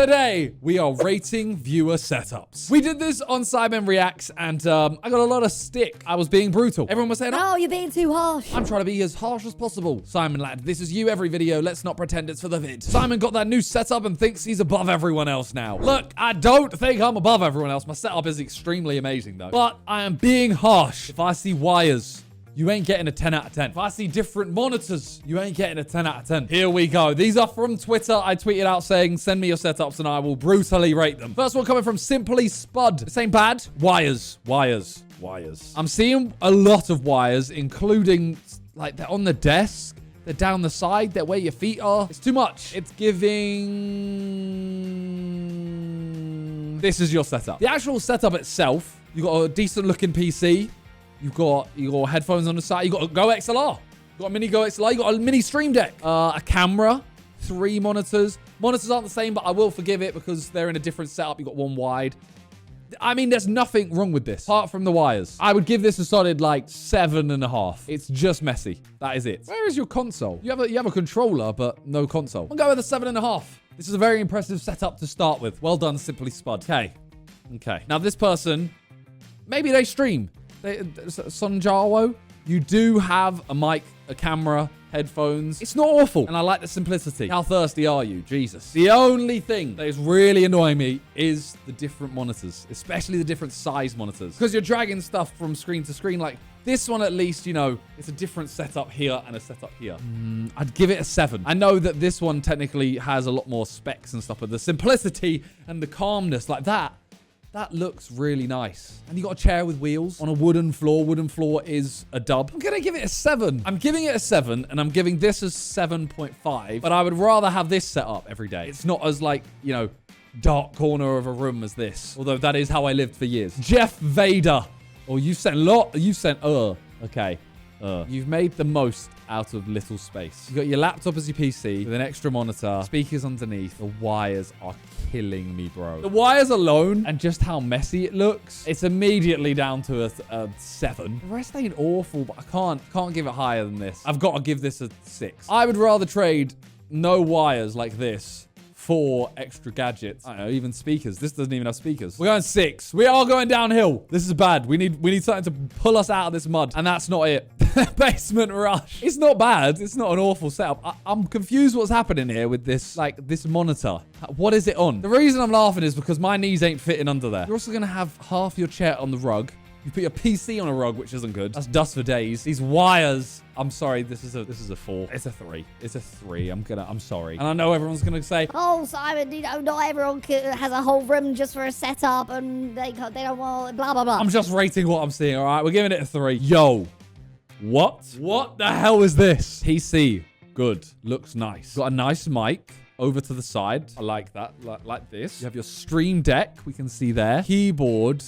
Today, we are rating viewer setups. We did this on Sidemen Reacts, and I got a lot of stick. I was being brutal. Everyone was saying, "Oh, you're being too harsh." I'm trying to be as harsh as possible. Simon, lad, this is you every video. Let's not pretend it's for the vid. Simon got that new setup and thinks he's above everyone else now. Look, I don't think I'm above everyone else. My setup is extremely amazing, though. But I am being harsh. If I see wires, you ain't getting a 10 out of 10. If I see different monitors, you ain't getting a 10 out of 10. Here we go. These are from Twitter. I tweeted out saying, send me your setups and I will brutally rate them. First one coming from Simply Spud. This ain't bad. Wires. I'm seeing a lot of wires, including, like, they're on the desk. They're down the side. They're where your feet are. It's too much. It's giving... This is your setup. The actual setup itself, you got a decent looking PC. You've got your headphones on the side. You've got a Go XLR. You've got a mini Go XLR. You've got a mini Stream Deck. A camera. 3 monitors. Monitors aren't the same, but I will forgive it because they're in a different setup. You've got one wide. I mean, there's nothing wrong with this, apart from the wires. I would give this a solid, like, 7.5. It's just messy. That is it. Where is your console? You have a controller, but no console. I'll go with a 7.5. This is a very impressive setup to start with. Well done, Simply Spud. Okay. Now, this person, maybe they stream. Sonjawo, you do have a mic, a camera, headphones. It's not awful, and I like the simplicity. How thirsty are you? Jesus. The only thing that is really annoying me is the different monitors, especially the different size monitors, because you're dragging stuff from screen to screen. Like this one, at least, you know, it's a different setup here and a setup here. I'd give it a 7. I know that this one technically has a lot more specs and stuff, but the simplicity and the calmness like that, that looks really nice. And you got a chair with wheels on a wooden floor. Wooden floor is a dub. I'm going to give it a 7. I'm giving it a 7, and I'm giving this as 7.5. But I would rather have this set up every day. It's not as, like, you know, dark corner of a room as this. Although that is how I lived for years. Jeff Vader. Oh, you sent a lot. You sent, okay. You've made the most out of little space. You've got your laptop as your PC with an extra monitor, speakers underneath. The wires are killing me, bro. The wires alone and just how messy it looks, it's immediately down to a 7. The rest ain't awful, but I can't give it higher than this. I've got to give this a 6. I would rather trade no wires like this for extra gadgets. I don't know, even speakers. This doesn't even have speakers. We're going 6. We are going downhill. This is bad. We need something to pull us out of this mud. And that's not it. Basement Rush. It's not bad. It's not an awful setup. I'm confused what's happening here with this, like, this monitor. What is it on? The reason I'm laughing is because my knees ain't fitting under there. You're also going to have half your chair on the rug. You put your PC on a rug, which isn't good. That's dust for days. These wires. I'm sorry. This is a 4. It's a 3. It's a 3. I'm sorry. And I know everyone's going to say, "Oh, Simon, you know, not everyone has a whole room just for a setup and they don't want blah, blah, blah." I'm just rating what I'm seeing, all right? We're giving it a 3. Yo. What? What the hell is this? PC. Good. Looks nice. Got a nice mic over to the side. I like that. Like this. You have your Stream Deck. We can see there. Keyboard,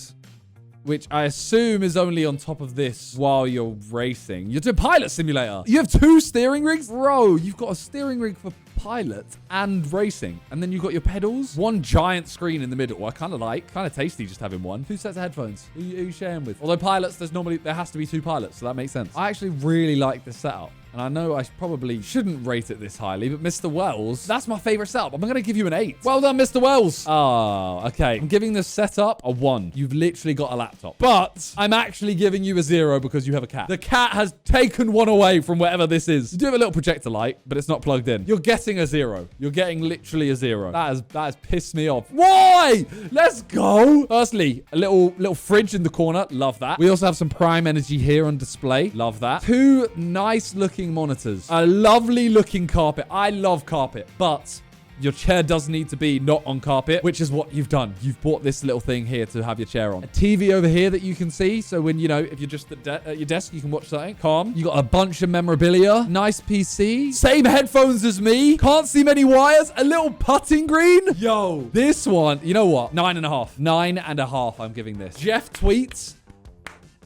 which I assume is only on top of this while you're racing. You're doing Pilot Simulator. You have 2 steering rigs? Bro, you've got a steering rig for pilot and racing. And then you've got your pedals. 1 giant screen in the middle. I kind of like. Kind of tasty just having 1. 2 sets of headphones. Who are you sharing with? Although pilots, there has to be 2 pilots, so that makes sense. I actually really like this setup. And I know I probably shouldn't rate it this highly, but Mr. Wells, that's my favorite setup. I'm going to give you an 8. Well done, Mr. Wells. Oh, okay. I'm giving this setup a 1. You've literally got a laptop. But I'm actually giving you a 0 because you have a cat. The cat has taken 1 away from whatever this is. You do have a little projector light, but it's not plugged in. You're getting a 0. You're getting literally a 0. That has pissed me off. Why? Let's go. Firstly, a little fridge in the corner. Love that. We also have some Prime Energy here on display. Love that. 2 nice looking monitors. A lovely looking carpet. I love carpet, but your chair does need to be not on carpet, which is what you've done. You've bought this little thing here to have your chair on. A TV over here that you can see. So when, you know, if you're just at your desk, you can watch something. Calm. You got a bunch of memorabilia. Nice PC. Same headphones as me. Can't see many wires. A little putting green. Yo. This one, you know what? 9.5. 9.5 I'm giving this. Jeff tweets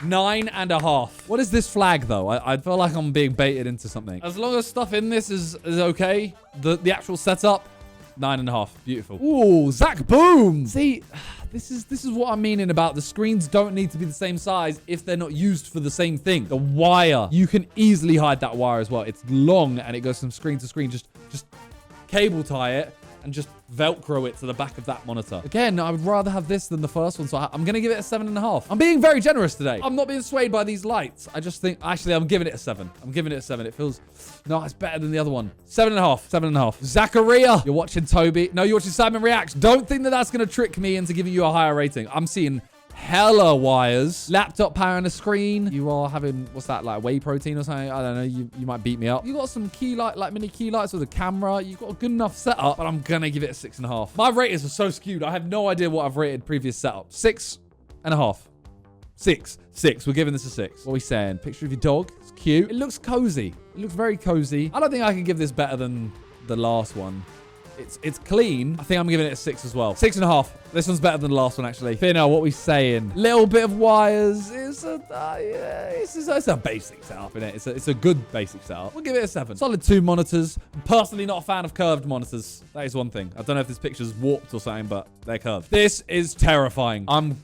9.5. What is this flag, though? I feel like I'm being baited into something. As long as stuff in this is okay, the actual setup, 9.5. Beautiful. Ooh, Zach Boom. See, this is what I'm meaning about the screens don't need to be the same size if they're not used for the same thing. The wire, you can easily hide that wire as well. It's long and it goes from screen to screen. Just cable tie it and just Velcro it to the back of that monitor. Again, I would rather have this than the first one, so I'm going to give it a 7.5. I'm being very generous today. I'm not being swayed by these lights. I just think, actually, I'm giving it a 7. I'm giving it a 7. It feels, no, it's better than the other one. 7.5. 7.5. Zachariah, you're watching Toby. No, you're watching Simon Reacts. Don't think that that's going to trick me into giving you a higher rating. I'm seeing hella wires. Laptop power on the screen. You are having, what's that, like whey protein or something? I don't know. You might beat me up. You got some key light, like mini key lights with a camera. You've got a good enough setup, but I'm gonna give it a 6.5. My ratings are so skewed. I have no idea what I've rated previous setup. 6.5. 6. We're giving this a 6. What are we saying? Picture of your dog. It's cute. It looks cozy. It looks very cozy. I don't think I can give this better than the last one. It's clean. I think I'm giving it a 6 as well. 6.5. This one's better than the last one, actually. Fino, what are we saying? Little bit of wires. It's a basic setup, isn't it? It's a good basic setup. We'll give it a 7. Solid 2 monitors. I'm personally not a fan of curved monitors. That is one thing. I don't know if this picture's warped or something, but they're curved. This is terrifying. I'm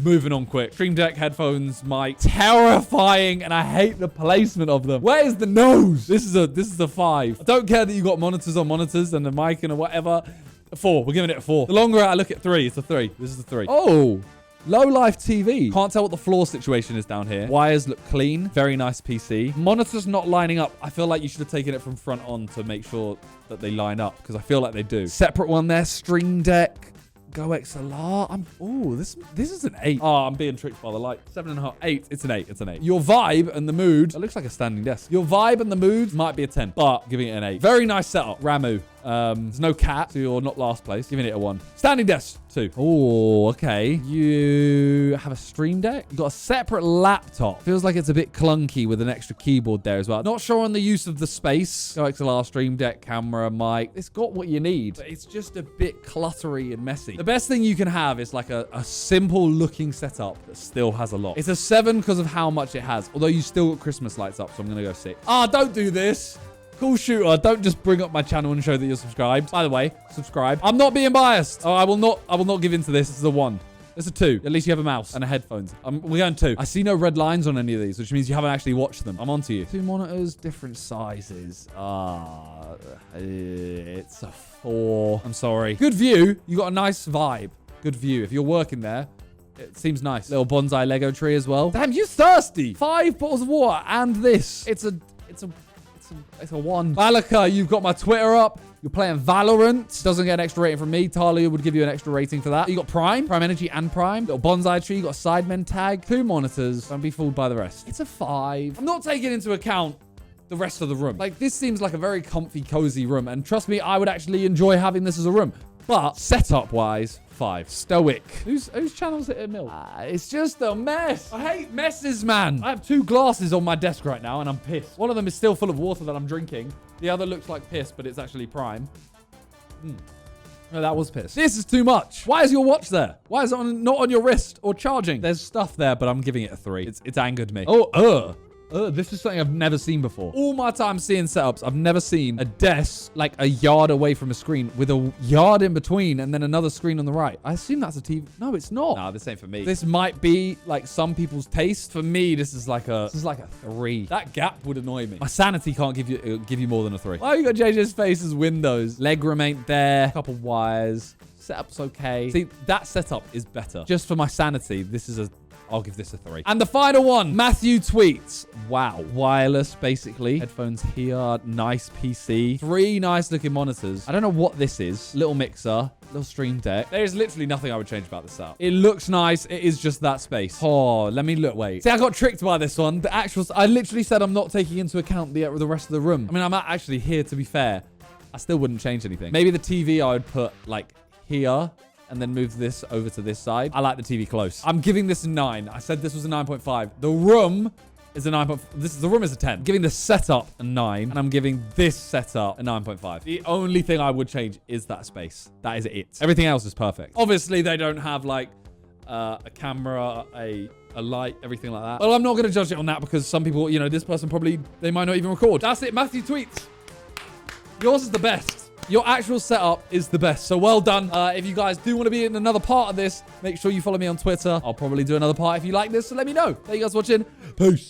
moving on quick. Stream Deck headphones, mic. Terrifying, and I hate the placement of them. Where is the nose? This is a 5. I don't care that you got monitors on monitors and the mic and whatever. A 4. We're giving it a 4. The longer I look at 3, it's a 3. This is a 3. Oh, low life TV. Can't tell what the floor situation is down here. Wires look clean. Very nice PC. Monitors not lining up. I feel like you should have taken it from front on to make sure that they line up, because I feel like they do. Separate one there. Stream Deck. Go XLR. This is an 8. Oh, I'm being tricked by the light. 7.5. 8. It's an 8. It's an 8. Your vibe and the mood. It looks like a standing desk. Your vibe and the mood might be a 10, but giving it an 8. Very nice setup. Ramu. There's no cat, so you're not last place. Giving it a 1. Standing desk, 2. Oh, okay. You have a Stream Deck. You got a separate laptop. Feels like it's a bit clunky with an extra keyboard there as well. Not sure on the use of the space. Go XLR, Stream Deck, camera, mic. It's got what you need, but it's just a bit cluttery and messy. The best thing you can have is like a simple looking setup that still has a lot. It's a 7 because of how much it has, although you still got Christmas lights up, so I'm going to go 6. Don't do this. Cool shooter. Don't just bring up my channel and show that you're subscribed. By the way, subscribe. I'm not being biased. I will not give in to this. This is a 1. It's a 2. At least you have a mouse and a headphones. We're going 2. I see no red lines on any of these, which means you haven't actually watched them. I'm on to you. 2 monitors, different sizes. It's a 4. I'm sorry. Good view. You got a nice vibe. Good view. If you're working there, it seems nice. Little bonsai Lego tree as well. Damn, you thirsty. 5 bottles of water and this. It's a 1. Balaka, you've got my Twitter up. You're playing Valorant. Doesn't get an extra rating from me. Talia would give you an extra rating for that. You got Prime Energy and Prime. Little bonsai tree. You got a Sidemen tag. 2 monitors. Don't be fooled by the rest. It's a 5. I'm not taking into account the rest of the room. Like, this seems like a very comfy, cozy room. And trust me, I would actually enjoy having this as a room. But setup-wise, 5. Stoic. Whose channel's it at Mill? It's just a mess. I hate messes, man. I have 2 glasses on my desk right now, and I'm pissed. One of them is still full of water that I'm drinking. The other looks like piss, but it's actually Prime. No, that was piss. This is too much. Why is your watch there? Why is it not on your wrist or charging? There's stuff there, but I'm giving it a 3. It's angered me. This is something I've never seen before. All my time seeing setups, I've never seen a desk like a yard away from a screen with a yard in between and then another screen on the right. I assume that's a TV. No, it's not. No, this ain't for me. This might be like some people's taste. For me, this is like a 3. That gap would annoy me. My sanity can't give you more than a 3. Why you got JJ's face as windows? Legroom ain't there. A couple wires. Setup's okay. See, that setup is better. Just for my sanity, I'll give this a 3. And the final one, Matthew tweets. Wow. Wireless, basically. Headphones here. Nice PC. 3 nice looking monitors. I don't know what this is. Little mixer. Little Stream Deck. There is literally nothing I would change about this setup. It looks nice. It is just that space. Oh, let me look. Wait. See, I got tricked by this one. I literally said I'm not taking into account the rest of the room. I mean, I'm actually here, to be fair. I still wouldn't change anything. Maybe the TV I would put like here. And then move this over to this side. I like the TV close. I'm giving this a 9. I said this was a 9.5. The room is a 9. The room is a 10. I'm giving the setup a 9. And I'm giving this setup a 9.5. The only thing I would change is that space. That is it. Everything else is perfect. Obviously, they don't have like a camera, a light, everything like that. Well, I'm not going to judge it on that because some people, this person probably, they might not even record. That's it. Matthew tweets. Yours is the best. Your actual setup is the best. So well done. If you guys do want to be in another part of this, make sure you follow me on Twitter. I'll probably do another part if you like this. So let me know. Thank you guys for watching. Peace.